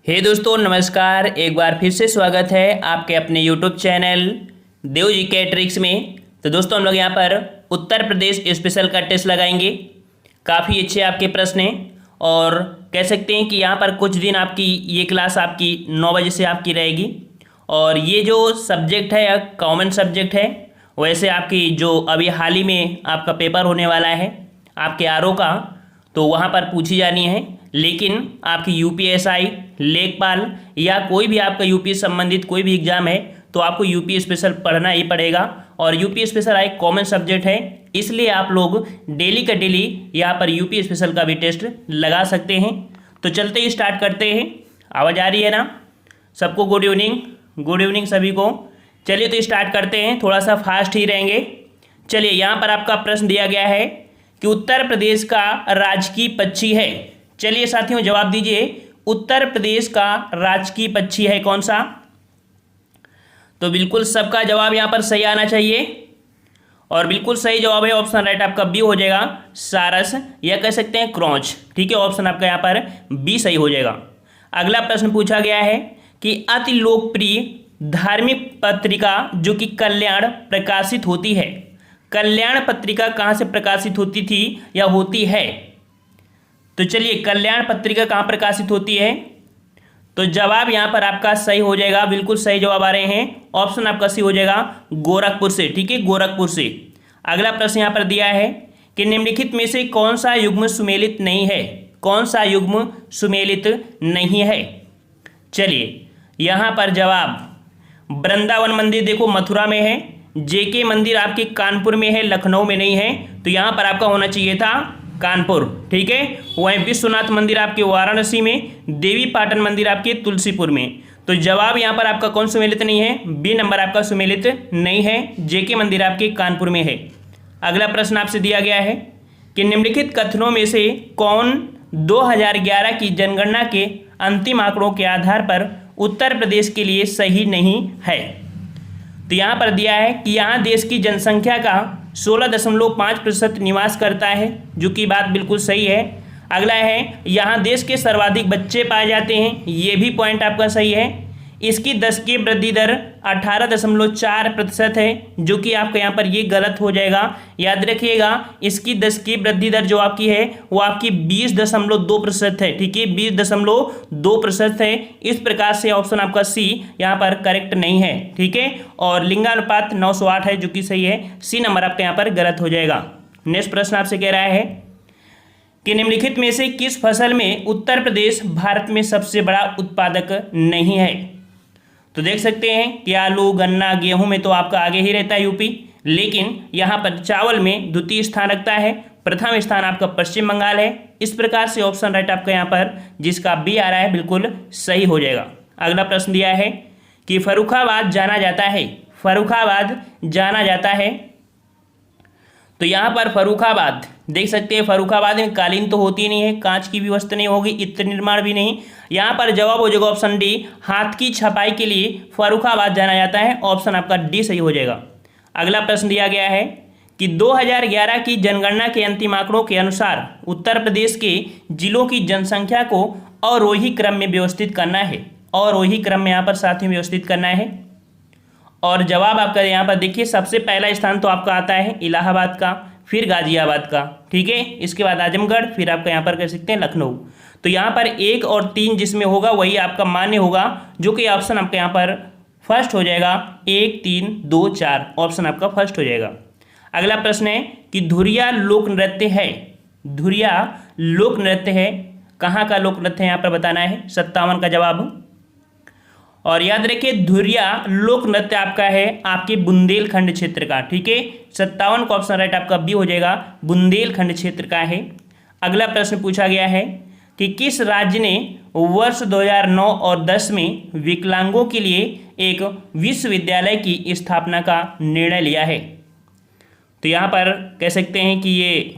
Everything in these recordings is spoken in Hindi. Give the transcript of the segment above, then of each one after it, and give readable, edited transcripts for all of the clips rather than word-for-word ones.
हे दोस्तों नमस्कार। एक बार फिर से स्वागत है आपके अपने यूट्यूब चैनल देव जी के ट्रिक्स में। तो दोस्तों हम लोग यहाँ पर उत्तर प्रदेश स्पेशल का टेस्ट लगाएंगे। काफ़ी अच्छे आपके प्रश्न हैं और कह सकते हैं कि यहाँ पर कुछ दिन आपकी ये क्लास आपकी 9 बजे से आपकी रहेगी। और ये जो सब्जेक्ट है कॉमन सब्जेक्ट है, वैसे आपकी जो अभी हाल ही में आपका पेपर होने वाला है आपके आरओ का, तो वहाँ पर पूछी जानी है। लेकिन आपकी यूपीएसआई, लेखपाल या कोई भी आपका यूपी संबंधित कोई भी एग्जाम है तो आपको यूपी स्पेशल पढ़ना ही पड़ेगा। और यूपी स्पेशल एक कॉमन सब्जेक्ट है, इसलिए आप लोग डेली का डेली यहाँ पर यूपी स्पेशल का भी टेस्ट लगा सकते हैं। तो चलते ही स्टार्ट करते हैं। आवाज़ आ रही है ना सबको? गुड इवनिंग, गुड इवनिंग सभी को। चलिए तो स्टार्ट करते हैं, थोड़ा सा फास्ट ही रहेंगे। चलिए यहाँ पर आपका प्रश्न दिया गया है कि उत्तर प्रदेश का राजकीय पक्षी है। चलिए साथियों जवाब दीजिए, उत्तर प्रदेश का राजकीय पक्षी है कौन सा? तो बिल्कुल सबका जवाब यहाँ पर सही आना चाहिए और बिल्कुल सही जवाब है ऑप्शन राइट आपका बी हो जाएगा, सारस या कह सकते हैं क्रोंच। ठीक है, ऑप्शन आपका यहाँ पर बी सही हो जाएगा। अगला प्रश्न पूछा गया है कि अति लोकप्रिय धार्मिक पत्रिका जो कि कल्याण प्रकाशित होती है, कल्याण पत्रिका कहाँ से प्रकाशित होती थी या होती है? तो चलिए कल्याण पत्रिका कहाँ प्रकाशित होती है? तो जवाब यहाँ पर आपका सही हो जाएगा, बिल्कुल सही जवाब आ रहे हैं। ऑप्शन आपका सही हो जाएगा गोरखपुर से। ठीक है, गोरखपुर से। अगला प्रश्न यहाँ पर दिया है कि निम्नलिखित में से कौन सा युग्म सुमेलित नहीं है? कौन सा युग्म सुमेलित नहीं है? चलिए यहाँ पर जवाब वृंदावन मंदिर देखो मथुरा में है, जेके मंदिर आपके कानपुर में है, लखनऊ में नहीं है। तो यहाँ पर आपका होना चाहिए था कानपुर। ठीक है, वहीं विश्वनाथ मंदिर आपके वाराणसी में, देवी पाटन मंदिर आपके तुलसीपुर में। तो जवाब यहाँ पर आपका कौन सुमेलित नहीं है? बी नंबर आपका सुमेलित नहीं है, जेके मंदिर आपके कानपुर में है। अगला प्रश्न आपसे दिया गया है कि निम्नलिखित कथनों में से कौन 2011 की जनगणना के अंतिम आंकड़ों के आधार पर उत्तर प्रदेश के लिए सही नहीं है? तो यहाँ पर दिया है कि यहाँ देश की जनसंख्या का 16.5% निवास करता है, जो कि बात बिल्कुल सही है। अगला है यहाँ देश के सर्वाधिक बच्चे पाए जाते हैं, ये भी पॉइंट आपका सही है। इसकी दशकीय वृद्धि दर 18.4% है, जो कि आपका यहाँ पर ये गलत हो जाएगा। याद रखिएगा इसकी दशकीय वृद्धि दर जो आपकी है वो आपकी 20.2% है। ठीक है, 20.2% है। इस प्रकार से ऑप्शन आपका सी यहाँ पर करेक्ट नहीं है। ठीक है, और लिंगानुपात 908 है, जो कि सही है। सी नंबर आपका यहाँ पर गलत हो जाएगा। नेक्स्ट प्रश्न आपसे कह रहा है कि निम्नलिखित में से किस फसल में उत्तर प्रदेश भारत में सबसे बड़ा उत्पादक नहीं है? तो देख सकते हैं कि आलू, गन्ना, गेहूं में तो आपका आगे ही रहता है यूपी, लेकिन यहाँ पर चावल में द्वितीय स्थान रखता है, प्रथम स्थान आपका पश्चिम बंगाल है। इस प्रकार से ऑप्शन राइट आपका यहाँ पर जिसका बी आ रहा है बिल्कुल सही हो जाएगा। अगला प्रश्न दिया है कि फर्रुखाबाद जाना जाता है, फर्रुखाबाद जाना जाता है। तो यहाँ पर फर्रुखाबाद देख सकते हैं, फर्रुखाबाद में कालीन तो होती नहीं है, कांच की भी वस्तु नहीं होगी, इत्र निर्माण भी नहीं। यहाँ पर जवाब हो जाएगा ऑप्शन डी, हाथ की छपाई के लिए फर्रुखाबाद जाना जाता है। ऑप्शन आपका डी सही हो जाएगा। अगला प्रश्न दिया गया है कि 2011 की जनगणना के अंतिम आंकड़ों के अनुसार उत्तर प्रदेश के जिलों की जनसंख्या को अवरोही क्रम में व्यवस्थित करना है। अवरोही क्रम में यहाँ पर साथियों व्यवस्थित करना है। और जवाब आपका यहाँ पर देखिए, सबसे पहला स्थान तो आपका आता है इलाहाबाद का, फिर गाजियाबाद का। ठीक है, इसके बाद आजमगढ़, फिर आपका यहाँ पर कह सकते हैं लखनऊ। तो यहाँ पर 1 और 3 जिसमें होगा वही आपका मान्य होगा, जो कि ऑप्शन आपका यहाँ पर फर्स्ट हो जाएगा। 1, 3, 2, 4 ऑप्शन आपका फर्स्ट हो जाएगा। अगला प्रश्न है कि धुरिया लोक नृत्य है, धुरिया लोक नृत्य है, कहाँ का लोक नृत्य है यहाँ पर बताना है। 57 का जवाब। और याद रखिए धुरिया लोक नृत्य आपका है आपके बुंदेलखंड क्षेत्र का। ठीक है, 57 का ऑप्शन राइट आपका बी हो जाएगा, बुंदेलखंड क्षेत्र का है। अगला प्रश्न पूछा गया है कि किस राज्य ने वर्ष 2009 और 10 में विकलांगों के लिए एक विश्वविद्यालय की स्थापना का निर्णय लिया है? तो यहाँ पर कह सकते हैं कि ये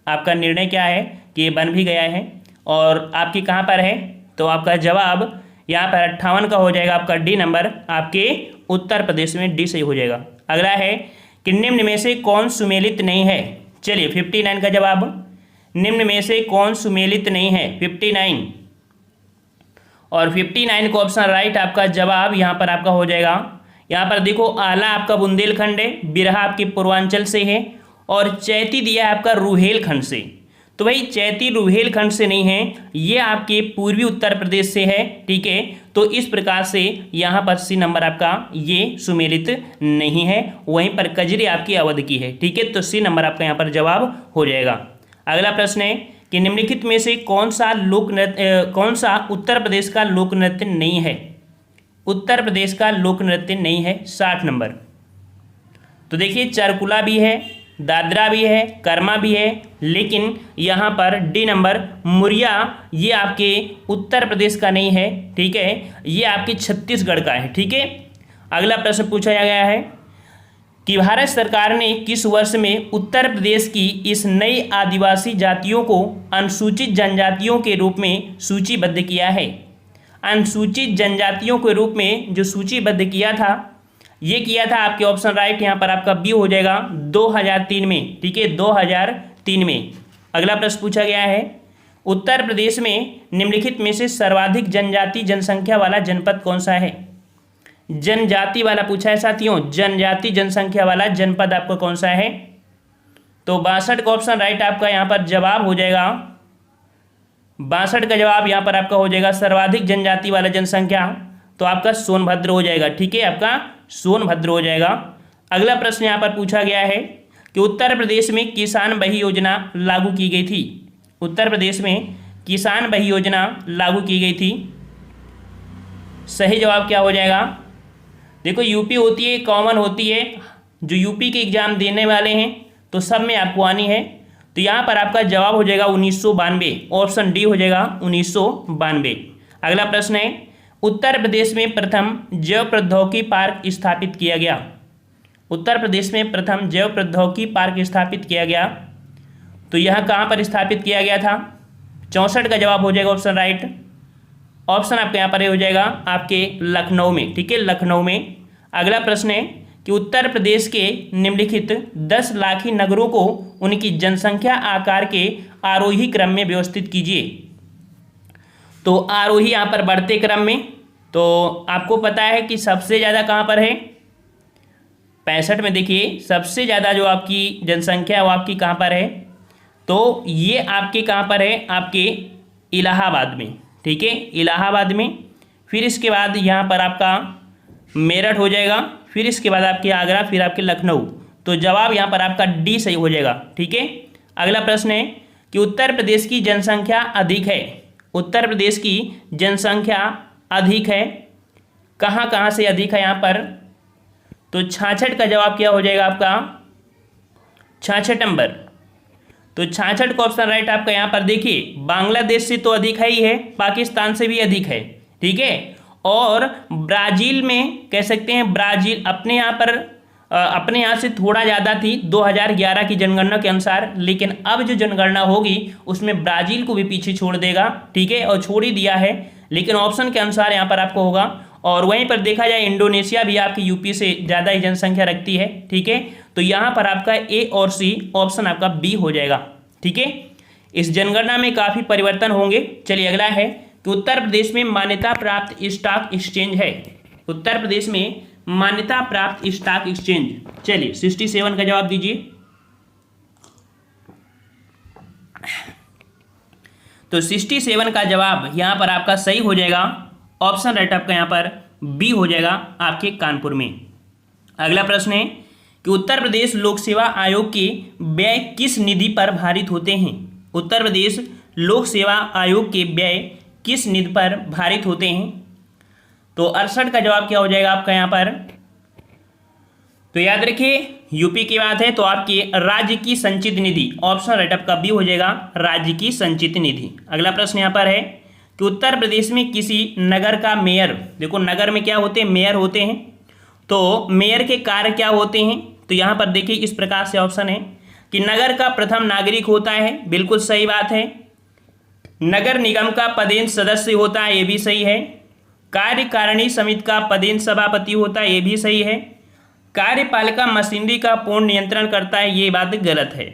आपका निर्णय क्या है कि ये बन भी गया है। और आपकी कहाँ पर है? तो आपका जवाब यहाँ पर 58 का हो जाएगा आपका डी नंबर, आपके उत्तर प्रदेश में डी सही हो जाएगा। अगला है कि निम्न में से कौन सुमेलित नहीं है? चलिए 59 का जवाब, निम्न में से कौन सुमेलित नहीं है? 59 और 59 को ऑप्शन राइट आपका जवाब यहाँ पर आपका हो जाएगा। यहाँ पर देखो आला आपका बुंदेलखंड है, बिरहा आपके पूर्वांचल से है और चैती दिया है आपका रुहेलखंड से। तो भाई चैती रुहेलखंड से नहीं है, ये आपके पूर्वी उत्तर प्रदेश से है। ठीक है, तो इस प्रकार से यहाँ पर सी नंबर आपका ये सुमेलित नहीं है, वहीं पर कजरी आपकी अवध की है। ठीक है, तो सी नंबर आपका यहाँ पर जवाब हो जाएगा। अगला प्रश्न है कि निम्नलिखित में से कौन सा उत्तर प्रदेश का लोक नृत्य नहीं है? उत्तर प्रदेश का लोक नृत्य नहीं है 60 नंबर। तो देखिए चरकुला भी है, दादरा भी है, कर्मा भी है, लेकिन यहाँ पर डी नंबर मुरिया ये आपके उत्तर प्रदेश का नहीं है। ठीक है, ये आपके छत्तीसगढ़ का है। ठीक है, अगला प्रश्न पूछा गया है कि भारत सरकार ने किस वर्ष में उत्तर प्रदेश की इस नई आदिवासी जातियों को अनुसूचित जनजातियों के रूप में सूचीबद्ध किया है? अनुसूचित जनजातियों के रूप में जो सूचीबद्ध किया था, ये किया था आपके ऑप्शन राइट यहाँ पर आपका बी हो जाएगा 2003 में। ठीक है, 2003 में। अगला प्रश्न पूछा गया है उत्तर प्रदेश में निम्नलिखित में से सर्वाधिक जनजाति जनसंख्या वाला जनपद कौन सा है? जनजाति वाला पूछा है साथियों, जनजाति जनसंख्या वाला जनपद आपका कौन सा है? तो 62 का ऑप्शन राइट आपका यहाँ पर जवाब हो जाएगा। 62 का जवाब यहाँ पर आपका हो जाएगा सर्वाधिक जनजाति वाला जनसंख्या, तो आपका सोनभद्र हो जाएगा। ठीक है, आपका सोनभद्र हो जाएगा। अगला प्रश्न यहाँ पर पूछा गया है कि उत्तर प्रदेश में किसान बही योजना लागू की गई थी। उत्तर प्रदेश में किसान बही योजना लागू की गई थी, सही जवाब क्या हो जाएगा? देखो यूपी होती है, कॉमन होती है, जो यूपी के एग्जाम देने वाले हैं तो सब में आपको आनी है। तो यहाँ पर आपका जवाब हो जाएगा 1992, ऑप्शन डी हो जाएगा 1992। अगला प्रश्न है उत्तर प्रदेश में प्रथम जैव प्रौद्योगिकी पार्क स्थापित किया गया। उत्तर प्रदेश में प्रथम जैव प्रौद्योगिकी पार्क स्थापित किया गया, तो यह कहाँ पर स्थापित किया गया था? 64 का जवाब हो जाएगा ऑप्शन राइट। ऑप्शन आपके यहाँ पर हो जाएगा आपके लखनऊ में। ठीक है, लखनऊ में। अगला प्रश्न है कि उत्तर प्रदेश के निम्नलिखित 10 लाखी नगरों को उनकी जनसंख्या आकार के आरोही क्रम में व्यवस्थित कीजिए। तो आरोही यहाँ पर बढ़ते क्रम में, तो आपको पता है कि सबसे ज़्यादा कहाँ पर है? 65 में। देखिए सबसे ज़्यादा जो आपकी जनसंख्या है वो आपकी कहाँ पर है? तो ये आपके कहाँ पर है? आपके इलाहाबाद में। ठीक है, इलाहाबाद में। फिर इसके बाद यहाँ पर आपका मेरठ हो जाएगा, फिर इसके बाद आपके आगरा, फिर आपके लखनऊ। तो जवाब यहाँ पर आपका डी सही हो जाएगा। ठीक है, अगला प्रश्न है कि उत्तर प्रदेश की जनसंख्या अधिक है। उत्तर प्रदेश की जनसंख्या अधिक है, कहाँ कहाँ से अधिक है यहाँ पर? तो 66 का जवाब क्या हो जाएगा आपका? 66 नंबर। तो 66 का ऑप्शन राइट आपका यहाँ पर देखिए बांग्लादेश से तो अधिक है ही है, पाकिस्तान से भी अधिक है। ठीक है, और ब्राज़ील में कह सकते हैं, ब्राज़ील अपने यहाँ से थोड़ा ज़्यादा थी 2011 की जनगणना के अनुसार, लेकिन अब जो जनगणना होगी उसमें ब्राज़ील को भी पीछे छोड़ देगा। ठीक है, और छोड़ ही दिया है, लेकिन ऑप्शन के अनुसार यहाँ पर आपको होगा। और वहीं पर देखा जाए इंडोनेशिया भी आपकी यूपी से ज़्यादा ही जनसंख्या रखती है। ठीक है, तो यहाँ पर आपका ए और सी, ऑप्शन आपका बी हो जाएगा। ठीक है, इस जनगणना में काफ़ी परिवर्तन होंगे। चलिए अगला है कि उत्तर प्रदेश में मान्यता प्राप्त स्टॉक एक्सचेंज है। उत्तर प्रदेश में मान्यता प्राप्त स्टॉक एक्सचेंज, चलिए 67 का जवाब दीजिए। तो 67 का जवाब यहाँ पर आपका सही हो जाएगा। ऑप्शन राइट आपका यहाँ पर बी हो जाएगा आपके कानपुर में। अगला प्रश्न है कि उत्तर प्रदेश लोक सेवा आयोग के व्यय किस निधि पर भारित होते हैं? उत्तर प्रदेश लोक सेवा आयोग के व्यय किस निधि पर भारित होते हैं? तो 68 का जवाब क्या हो जाएगा आपका यहाँ पर? तो याद रखिए यूपी की बात है तो आपकी राज्य की संचित निधि, ऑप्शन राइट आपका बी हो जाएगा राज्य की संचित निधि। अगला प्रश्न यहाँ पर है कि उत्तर प्रदेश में किसी नगर का मेयर, देखो नगर में क्या होते हैं? मेयर होते हैं। तो मेयर के कार्य क्या होते हैं? तो यहाँ पर देखिए इस प्रकार से ऑप्शन है कि नगर का प्रथम नागरिक होता है, बिल्कुल सही बात है। नगर निगम का पदेन सदस्य होता है, ये भी सही है। कार्यकारिणी समिति का पदेन सभापति होता है, ये भी सही है। कार्यपालिका मशीनरी का पूर्ण नियंत्रण करता है, ये बात गलत है।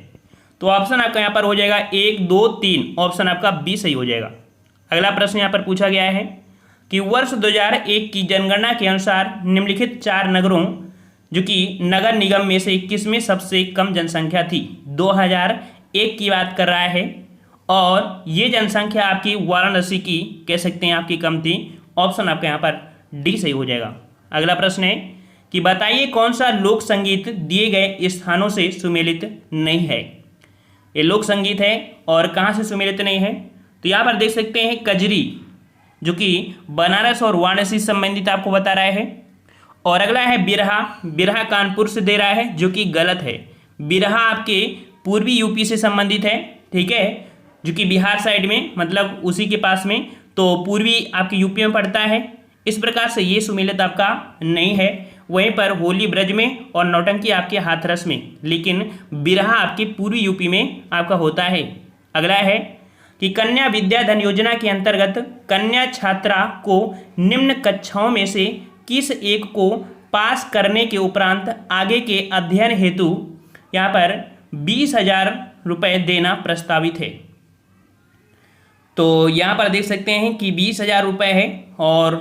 तो ऑप्शन आपका यहाँ पर हो जाएगा 1, 2, 3, ऑप्शन आपका बी सही हो जाएगा। अगला प्रश्न यहाँ पर पूछा गया है कि वर्ष 2001 की जनगणना के अनुसार निम्नलिखित 4 नगरों जो कि नगर निगम में से किसमें सबसे कम जनसंख्या थी। 2001 की बात कर रहा है और ये जनसंख्या आपकी वाराणसी की कह सकते हैं आपकी कम थी। ऑप्शन आपका यहाँ पर डी सही हो जाएगा। अगला प्रश्न है कि बताइए कौन सा लोक संगीत दिए गए स्थानों से सुमेलित नहीं है। ये लोक संगीत है और कहाँ से सुमेलित नहीं है, तो यहाँ पर देख सकते हैं कजरी जो कि बनारस और वाराणसी संबंधित आपको बता रहा है। और अगला है बिरहा, बिरहा कानपुर से दे रहा है जो कि गलत है। बिरहा आपके पूर्वी यूपी से संबंधित है, ठीक है, जो कि बिहार साइड में मतलब उसी के पास में, तो पूर्वी आपके यूपी में पड़ता है। इस प्रकार से ये सुमेलित आपका नहीं है। वहीं पर होली ब्रज में और नौटंकी आपके हाथरस में, लेकिन बिरहा आपके पूर्वी यूपी में आपका होता है। अगला है कि कन्या विद्या धन योजना के अंतर्गत कन्या छात्रा को निम्न कक्षाओं में से किस एक को पास करने के उपरांत आगे के अध्ययन हेतु यहाँ पर 20,000 रुपये देना प्रस्तावित है। तो यहाँ पर देख सकते हैं कि 20,000 रुपये है और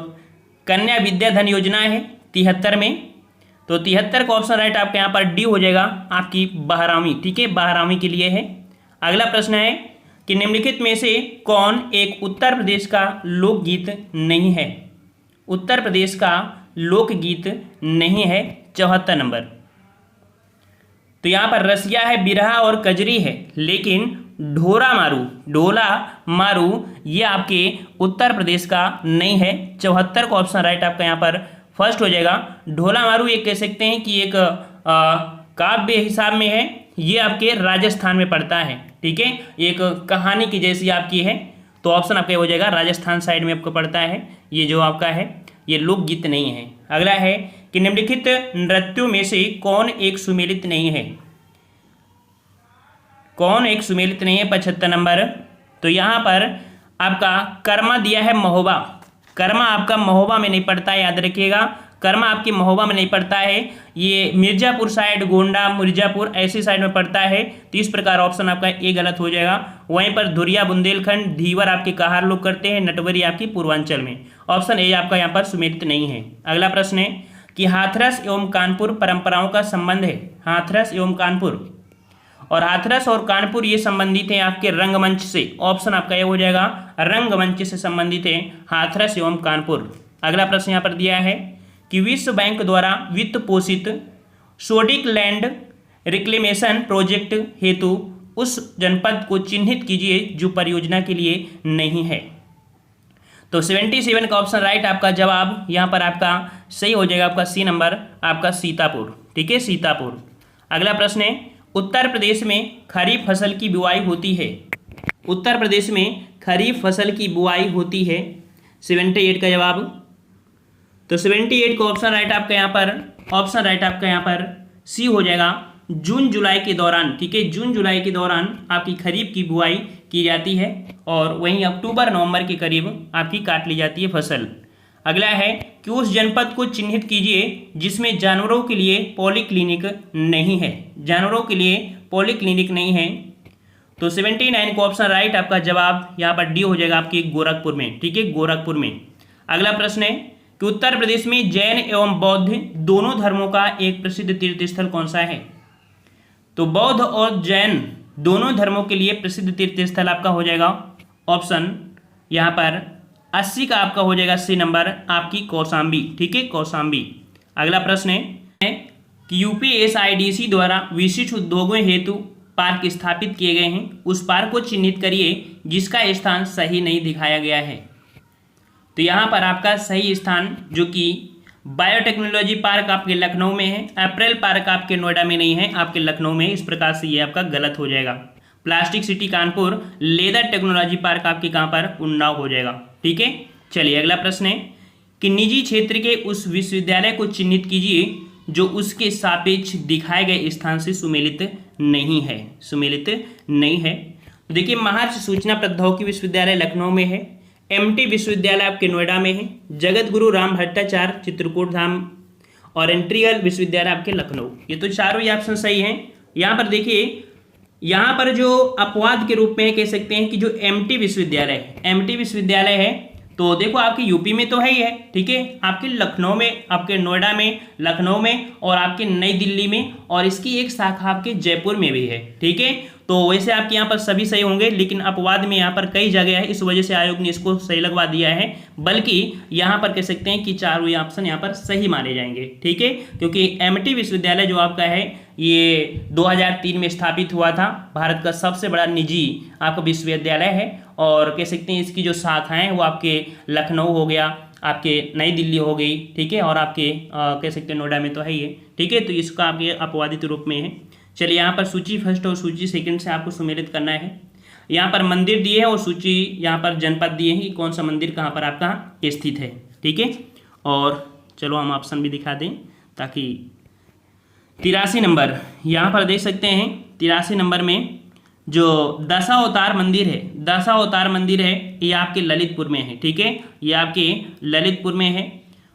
कन्या विद्या धन योजना है 73 में, तो 73 का ऑप्शन राइट आपका यहाँ पर डी हो जाएगा आपकी 12वीं, ठीक है, 12वीं के लिए है। अगला प्रश्न है कि निम्नलिखित में से कौन एक उत्तर प्रदेश का लोकगीत नहीं है। उत्तर प्रदेश का लोकगीत नहीं है 74 नंबर। तो यहाँ पर रसिया है, बिरहा और कजरी है, लेकिन ढोला मारू ये आपके उत्तर प्रदेश का नहीं है। 74 का ऑप्शन राइट आपका यहाँ पर फर्स्ट हो जाएगा। ढोला मारू ये कह सकते हैं कि एक काव्य हिसाब में है, ये आपके राजस्थान में पड़ता है, ठीक है, एक कहानी की जैसी आपकी है, तो ऑप्शन आपका हो जाएगा राजस्थान साइड में आपको पड़ता है। ये जो आपका है ये लोकगीत नहीं है। अगला है कि निम्नलिखित नृत्यों में से कौन एक सुमेलित नहीं है। कौन एक सुमेलित नहीं है 75 नंबर। तो यहाँ पर आपका कर्मा दिया है महोबा, कर्मा आपका महोबा में नहीं पड़ता है, याद रखिएगा, कर्मा आपकी महोबा में नहीं पड़ता है, ये मिर्जापुर साइड, गोंडा, मिर्जापुर ऐसी साइड में पड़ता है। तो इस प्रकार ऑप्शन आपका ए गलत हो जाएगा। वहीं पर धुरिया बुंदेलखंड, धीवर आपके कहार लोग करते हैं, नटवरी आपकी पूर्वांचल में। ऑप्शन ए आपका यहाँ पर सुमेलित नहीं है। अगला प्रश्न है कि हाथरस एवं कानपुर परंपराओं का संबंध है। हाथरस एवं कानपुर, और हाथरस और कानपुर ये संबंधित हैं आपके रंगमंच से। ऑप्शन आपका ये हो जाएगा रंगमंच से संबंधित है हाथरस एवं कानपुर। अगला प्रश्न यहाँ पर दिया है कि विश्व बैंक द्वारा वित्त पोषित सोडिक लैंड रिक्लेमेशन प्रोजेक्ट हेतु उस जनपद को चिन्हित कीजिए जो परियोजना के लिए नहीं है। तो 77 का ऑप्शन राइट आपका जवाब यहाँ पर आपका सही हो जाएगा, आपका सी नंबर आपका सीतापुर, ठीक है, सीतापुर। अगला प्रश्न है उत्तर प्रदेश में खरीफ फसल की बुआई होती है। उत्तर प्रदेश में खरीफ फसल की बुआई होती है 78 का जवाब। तो 78 का ऑप्शन राइट आपका यहाँ पर, ऑप्शन राइट आपका यहाँ पर सी हो जाएगा जून जुलाई के दौरान, ठीक है, जून जुलाई के दौरान आपकी खरीफ की बुआई की जाती है और वहीं अक्टूबर नवंबर के करीब आपकी काट ली जाती है फसल। अगला है कि उस जनपद को चिन्हित कीजिए जिसमें जानवरों के लिए पॉलीक्लिनिक नहीं है। जानवरों के लिए पॉलीक्लिनिक नहीं है। तो 79 को ऑप्शन राइट आपका जवाब यहाँ पर डी हो जाएगा आपकी गोरखपुर में, ठीक है, गोरखपुर में। अगला प्रश्न है कि उत्तर प्रदेश में जैन एवं बौद्ध दोनों धर्मों का एक प्रसिद्ध तीर्थ स्थल कौन सा है। तो बौद्ध और जैन दोनों धर्मों के लिए प्रसिद्ध तीर्थ स्थल आपका हो जाएगा ऑप्शन यहाँ पर 80 का आपका हो जाएगा सी नंबर आपकी कौशाम्बी, ठीक है, कौशाम्बी। अगला प्रश्न है कि यूपीएसआईडीसी द्वारा विशिष्ट उद्योगों हेतु पार्क स्थापित किए गए हैं, उस पार्क को चिन्हित करिए जिसका स्थान सही नहीं दिखाया गया है। तो यहाँ पर आपका सही स्थान जो कि बायोटेक्नोलॉजी पार्क आपके लखनऊ में है, अप्रैल पार्क आपके नोएडा में नहीं है, आपके लखनऊ में है। इस प्रकार से ये आपका गलत हो जाएगा। Plastic city Kanpur, leather technology park आपके कहाँ पर उन्नाव हो जाएगा, ठीक है। चलिए अगला प्रश्न है कि निजी क्षेत्र के उस विश्वविद्यालय को चिन्हित कीजिए जो उसके सापेक्ष दिखाए गए स्थान से सुमेलित नहीं है, सुमेलित नहीं है। तो देखिए महर्षि सूचना प्रौद्योगिकी विश्वविद्यालय लखनऊ में है, एमटी विश्वविद्यालय आपके नोएडा में है, जगत गुरु राम भट्टाचार्य चित्रकूट धाम और एंट्रियल विश्वविद्यालय आपके लखनऊ। ये तो चारों ही ऑप्शन सही हैं। यहाँ पर देखिए, यहाँ पर जो अपवाद के रूप में कह सकते हैं कि जो एमटी विश्वविद्यालय है, एमटी विश्वविद्यालय है तो देखो आपके यूपी में तो है ही है, ठीक है, आपके लखनऊ में, आपके नोएडा में, लखनऊ में और आपके नई दिल्ली में, और इसकी एक शाखा आपके जयपुर में भी है, ठीक है। तो वैसे आपके यहाँ पर सभी सही होंगे, लेकिन अपवाद में यहाँ पर कई जगह है, इस वजह से आयोग ने इसको सही लगवा दिया है। बल्कि यहाँ पर कह सकते हैं कि चारों ऑप्शन यहाँ पर सही माने जाएंगे, ठीक है, क्योंकि एमटी विश्वविद्यालय जो आपका है ये 2003 में स्थापित हुआ था, भारत का सबसे बड़ा निजी आपका विश्वविद्यालय है। और कह सकते हैं इसकी जो शाखाएं वो आपके लखनऊ हो गया, आपके नई दिल्ली हो गई, ठीक है, और आपके कह सकते हैं नोएडा में तो है ही है, ठीक है। तो इसका आपके अपवादित रूप में है। चलिए यहाँ पर सूची फर्स्ट और सूची सेकंड से आपको सुमेलित करना है। यहाँ पर मंदिर दिए है और सूची यहाँ पर जनपद दिए हैं कि कौन सा मंदिर कहाँ पर आपका स्थित है, ठीक है। और चलो हम ऑप्शन भी दिखा दें ताकि 83 नंबर यहाँ पर देख सकते हैं। 83 नंबर में जो दशावतार मंदिर है, दशावतार मंदिर है, ये आपके ललितपुर में है, ठीक है, ये आपके ललितपुर में है।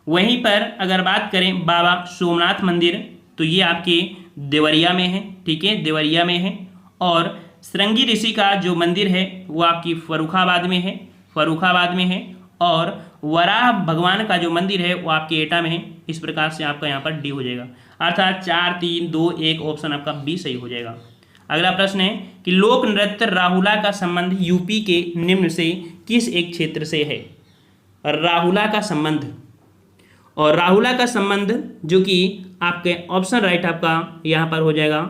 वहीं पर अगर बात करें बाबा सोमनाथ मंदिर, तो ये आपके देवरिया में है, ठीक है, देवरिया में है। और श्रृंगी ऋषि का जो मंदिर है वो आपकी फर्रुखाबाद में है, फर्रुखाबाद में है। और वराह भगवान का जो मंदिर है वो आपके एटा में है। इस प्रकार से आपका यहाँ पर डी हो जाएगा, अर्थात 4, 3, 2, 1 ऑप्शन आपका बी सही हो जाएगा। अगला प्रश्न है कि लोक नृत्य राहुला का संबंध यूपी के निम्न से किस एक क्षेत्र से है। राहुला का संबंध, और राहुला का संबंध जो कि आपके ऑप्शन राइट आपका यहाँ पर हो जाएगा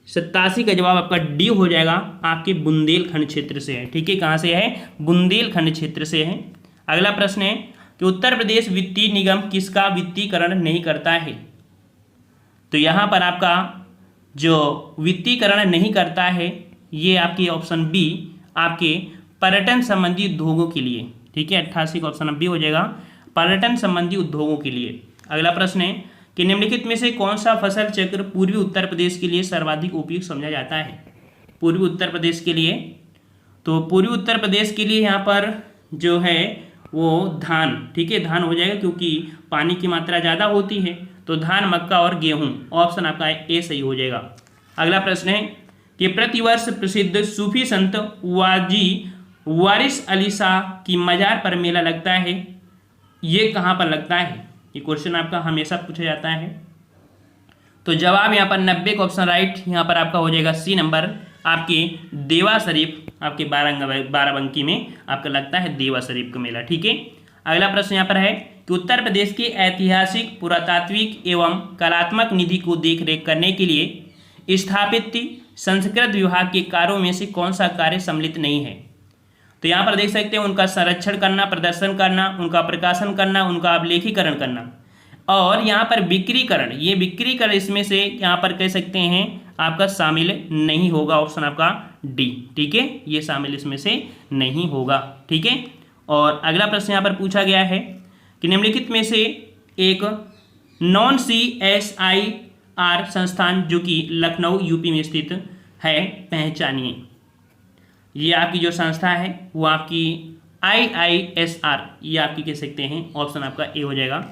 87 का जवाब आपका डी हो जाएगा, आपके बुंदेलखंड क्षेत्र से है, ठीक है। कहाँ से है? बुंदेलखंड क्षेत्र से है। अगला प्रश्न है कि उत्तर प्रदेश वित्तीय निगम किसका वित्तीयकरण नहीं करता है। तो यहाँ पर आपका जो वित्तीयकरण नहीं करता है ये आपकी ऑप्शन बी आपके पर्यटन संबंधी उद्योगों के लिए, ठीक है, 88 का ऑप्शन बी हो जाएगा, पर्यटन संबंधी उद्योगों के लिए। अगला प्रश्न है कि निम्नलिखित में से कौन सा फसल चक्र पूर्वी उत्तर प्रदेश के लिए सर्वाधिक उपयुक्त समझा जाता है। पूर्वी उत्तर प्रदेश के लिए, तो पूर्वी उत्तर प्रदेश के लिए यहाँ पर जो है वो धान, ठीक है, धान हो जाएगा क्योंकि पानी की मात्रा ज़्यादा होती है। तो धान, मक्का और गेहूँ, ऑप्शन आपका ए सही हो जाएगा। अगला प्रश्न है कि प्रतिवर्ष प्रसिद्ध सूफी संत वाजी वारिस अली शाह की मजार पर मेला लगता है, ये कहाँ पर लगता है। ये क्वेश्चन आपका हमेशा पूछा जाता है। तो जवाब यहाँ पर 90 का ऑप्शन राइट यहाँ पर आपका हो जाएगा सी नंबर, आपके देवा शरीफ, आपके बाराबंकी में आपका लगता है देवा शरीफ का मेला, ठीक है। अगला प्रश्न यहाँ पर है कि उत्तर प्रदेश के ऐतिहासिक, पुरातात्विक एवं कलात्मक निधि को देखरेख करने के लिए स्थापित संस्कृत विभाग के कार्यों में से कौन सा कार्य सम्मिलित नहीं है। तो यहाँ पर देख सकते हैं उनका संरक्षण करना, प्रदर्शन करना, उनका प्रकाशन करना, उनका अभिलेखीकरण करना, और यहाँ पर बिक्रीकरण, ये बिक्रीकरण इसमें से यहाँ पर कह सकते हैं आपका शामिल नहीं होगा, ऑप्शन आपका डी, ठीक है, ये शामिल इसमें से नहीं होगा, ठीक है। और अगला प्रश्न यहाँ पर पूछा गया है कि निम्नलिखित में से एक नॉन CSIR संस्थान जो कि लखनऊ यूपी में स्थित है पहचानिए। ये आपकी जो संस्था है वो आपकी IISR, ये आपकी कह सकते हैं, ऑप्शन आपका ए हो जाएगा।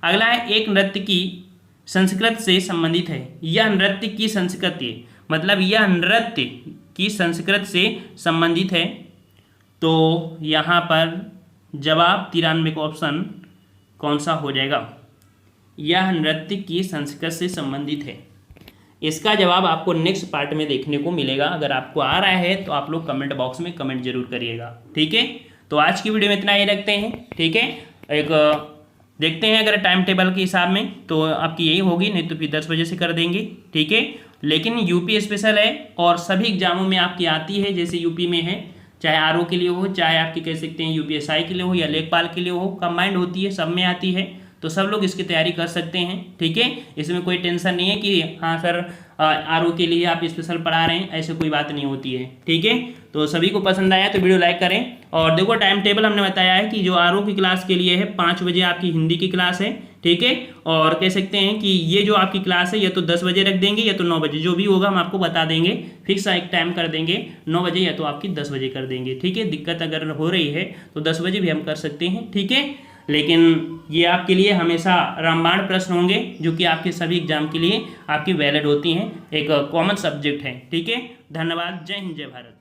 अगला है एक नृत्य की संस्कृत से संबंधित है, यह नृत्य की संस्कृति, मतलब यह नृत्य की संस्कृत से संबंधित है। तो यहाँ पर जवाब 93 का ऑप्शन कौन सा हो जाएगा, यह नृत्य की संस्कृत से संबंधित है। इसका जवाब आपको नेक्स्ट पार्ट में देखने को मिलेगा। अगर आपको आ रहा है तो आप लोग कमेंट बॉक्स में कमेंट जरूर करिएगा, ठीक है। तो आज की वीडियो में इतना ही रखते हैं, ठीक है। एक देखते हैं अगर टाइम टेबल के हिसाब में तो आपकी यही होगी, नहीं तो फिर 10 बजे से कर देंगे, ठीक है। लेकिन यूपी स्पेशल है और सभी एग्जामों में आपकी आती है, जैसे यूपी में है, चाहे RO के लिए हो, चाहे आपकी कह सकते हैं UPSI के लिए हो या लेखपाल के लिए हो, कंबाइंड होती है, सब में आती है। तो सब लोग इसकी तैयारी कर सकते हैं, ठीक है। इसमें कोई टेंशन नहीं है कि हाँ सर RO के लिए आप स्पेशल पढ़ा रहे हैं, ऐसे कोई बात नहीं होती है, ठीक है। तो सभी को पसंद आया तो वीडियो लाइक करें। और देखो टाइम टेबल हमने बताया है कि जो RO की क्लास के लिए है 5 बजे आपकी हिंदी की क्लास है, ठीक है। और कह सकते हैं कि ये जो आपकी क्लास है या तो 10 बजे रख देंगे या तो 9 बजे, जो भी होगा हम आपको बता देंगे, फिक्स एक टाइम कर देंगे 9 बजे या तो आपकी 10 बजे कर देंगे, ठीक है। दिक्कत अगर हो रही है तो 10 बजे भी हम कर सकते हैं, ठीक है। लेकिन ये आपके लिए हमेशा रामबाण प्रश्न होंगे जो कि आपके सभी एग्जाम के लिए आपकी वैलिड होती हैं, एक कॉमन सब्जेक्ट है, ठीक है। धन्यवाद, जय हिंद, जय भारत।